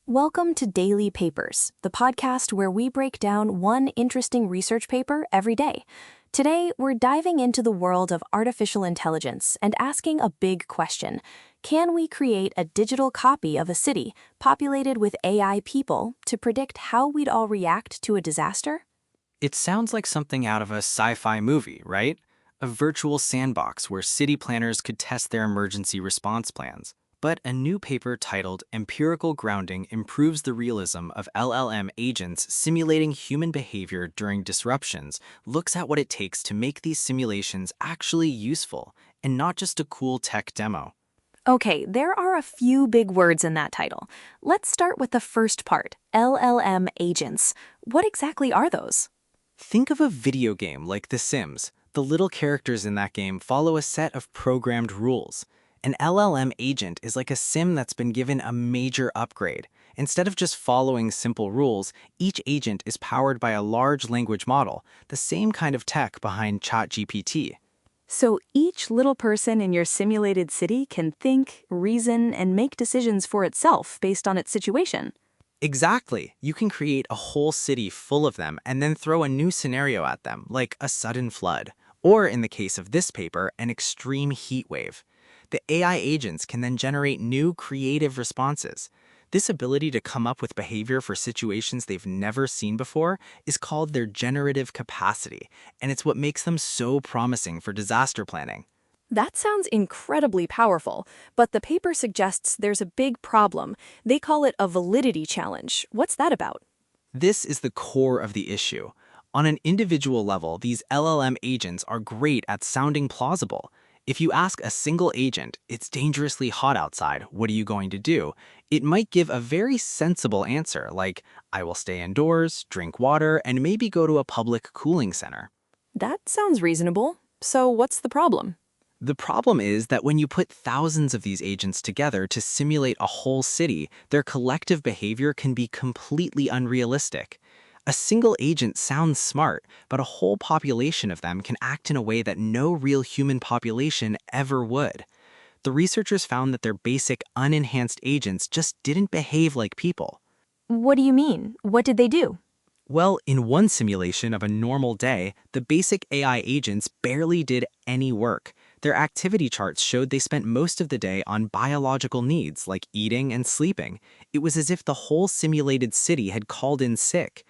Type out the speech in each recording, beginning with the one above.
Welcome to Daily Papers, the podcast where we break down one interesting research paper every day. Today, we're diving into the world of artificial intelligence and asking a big question. Can we create a digital copy of a city populated with AI people to predict how we'd all react to a disaster? It sounds like something out of a sci-fi movie, right? A virtual sandbox where city planners could test their emergency response plans. But a new paper titled Empirical Grounding Improves the Realism of LLM Agents Simulating Human Behavior During Disruptions looks at what it takes to make these simulations actually useful and not just a cool tech demo. Okay, there are a few big words in that title. Let's start with the first part, LLM agents. What exactly are those? Think of a video game like The Sims. The little characters in that game follow a set of programmed rules. An LLM agent is like a sim that's been given a major upgrade. Instead of just following simple rules, each agent is powered by a large language model, the same kind of tech behind ChatGPT. So each little person in your simulated city can think, reason, and make decisions for itself based on its situation. Exactly. You can create a whole city full of them and then throw a new scenario at them, like a sudden flood, or in the case of this paper, an extreme heat wave. The AI agents can then generate new creative responses. This ability to come up with behavior for situations they've never seen before is called their generative capacity, and it's what makes them so promising for disaster planning. That sounds incredibly powerful, but the paper suggests there's a big problem. They call it a validity challenge. What's that about? This is the core of the issue. On an individual level, these LLM agents are great at sounding plausible. If you ask a single agent, "It's dangerously hot outside, what are you going to do?" it might give a very sensible answer like, "I will stay indoors, drink water, and maybe go to a public cooling center." That sounds reasonable. So what's the problem? The problem is that when you put thousands of these agents together to simulate a whole city, their collective behavior can be completely unrealistic. A single agent sounds smart, but a whole population of them can act in a way that no real human population ever would. The researchers found that their basic, unenhanced agents just didn't behave like people. What do you mean? What did they do? Well, in one simulation of a normal day, the basic AI agents barely did any work. Their activity charts showed they spent most of the day on biological needs like eating and sleeping. It was as if the whole simulated city had called in sick.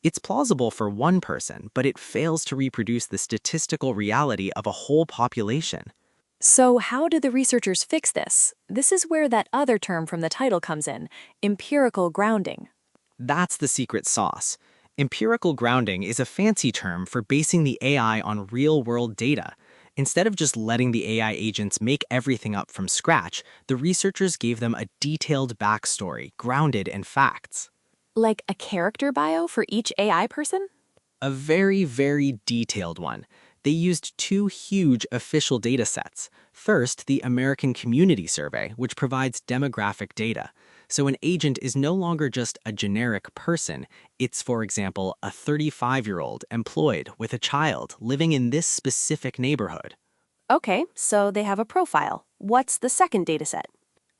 It's plausible for one person, but it fails to reproduce the statistical reality of a whole population. So how do the researchers fix this? This is where that other term from the title comes in, empirical grounding. That's the secret sauce. Empirical grounding is a fancy term for basing the AI on real-world data. Instead of just letting the AI agents make everything up from scratch, the researchers gave them a detailed backstory, grounded in facts. Like a character bio for each AI person? A very, very detailed one. They used two huge official data sets. First, the American Community Survey, which provides demographic data. So an agent is no longer just a generic person. It's, for example, a 35-year-old employed with a child living in this specific neighborhood. Okay, so they have a profile. What's the second dataset?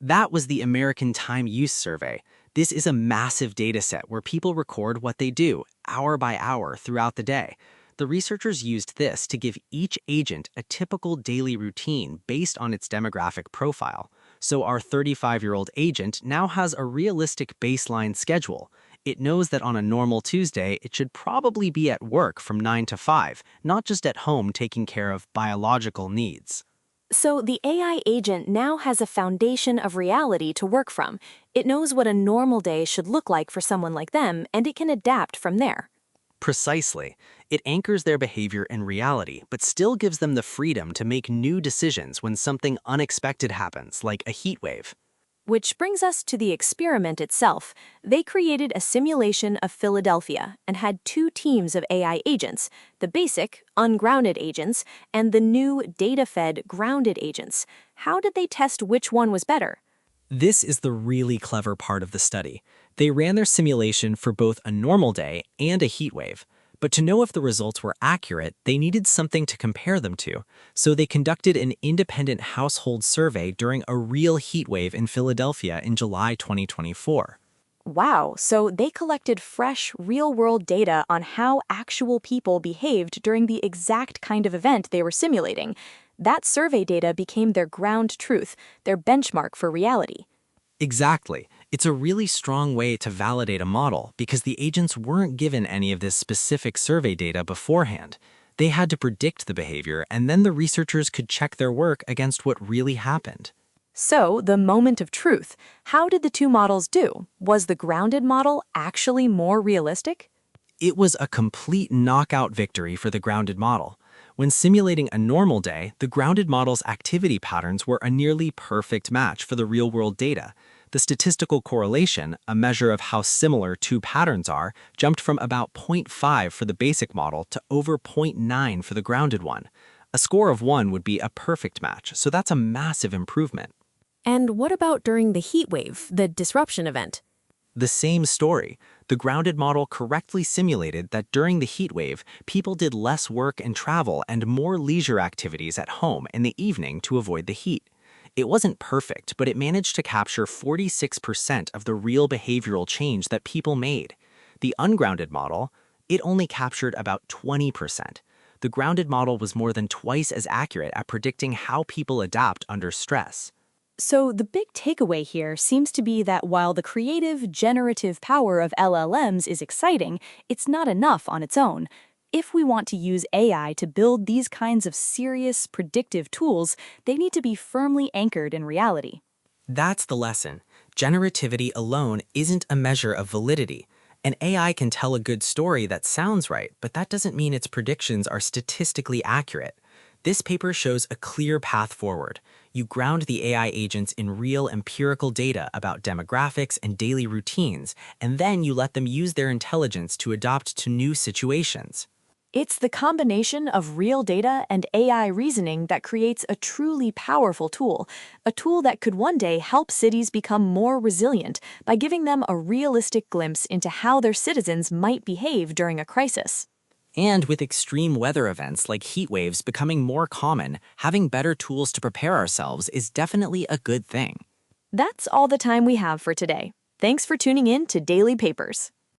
That was the American Time Use Survey. This is a massive data set where people record what they do, hour by hour, throughout the day. The researchers used this to give each agent a typical daily routine based on its demographic profile. So our 35-year-old agent now has a realistic baseline schedule. It knows that on a normal Tuesday, it should probably be at work from 9 to 5, not just at home taking care of biological needs. So the AI agent now has a foundation of reality to work from. It knows what a normal day should look like for someone like them, and it can adapt from there. Precisely. It anchors their behavior in reality, but still gives them the freedom to make new decisions when something unexpected happens, like a heat wave. Which brings us to the experiment itself. They created a simulation of Philadelphia and had two teams of AI agents, the basic, ungrounded agents, and the new data-fed, grounded agents. How did they test which one was better? This is the really clever part of the study. They ran their simulation for both a normal day and a heat wave. But to know if the results were accurate, they needed something to compare them to. So they conducted an independent household survey during a real heat wave in Philadelphia in July 2024. Wow, so they collected fresh, real-world data on how actual people behaved during the exact kind of event they were simulating. That survey data became their ground truth, their benchmark for reality. Exactly. It's a really strong way to validate a model because the agents weren't given any of this specific survey data beforehand. They had to predict the behavior, and then the researchers could check their work against what really happened. So, the moment of truth. How did the two models do? Was the grounded model actually more realistic? It was a complete knockout victory for the grounded model. When simulating a normal day, the grounded model's activity patterns were a nearly perfect match for the real-world data. The statistical correlation, a measure of how similar two patterns are, jumped from about 0.5 for the basic model to over zero point 0.9 for the grounded one. A score of 1 would be a perfect match, so that's a massive improvement. And what about during the heat wave, the disruption event? The same story. The grounded model correctly simulated that during the heat wave, people did less work and travel and more leisure activities at home in the evening to avoid the heat. It wasn't perfect, but it managed to capture 46% of the real behavioral change that people made. The ungrounded model, it only captured about 20%. The grounded model was more than twice as accurate at predicting how people adapt under stress. So, the big takeaway here seems to be that while the creative, generative power of LLMs is exciting, it's not enough on its own. If we want to use AI to build these kinds of serious, predictive tools, they need to be firmly anchored in reality. That's the lesson. Generativity alone isn't a measure of validity. An AI can tell a good story that sounds right, but that doesn't mean its predictions are statistically accurate. This paper shows a clear path forward. You ground the AI agents in real empirical data about demographics and daily routines, and then you let them use their intelligence to adapt to new situations. It's the combination of real data and AI reasoning that creates a truly powerful tool, a tool that could one day help cities become more resilient by giving them a realistic glimpse into how their citizens might behave during a crisis. And with extreme weather events like heat waves becoming more common, having better tools to prepare ourselves is definitely a good thing. That's all the time we have for today. Thanks for tuning in to Daily Papers.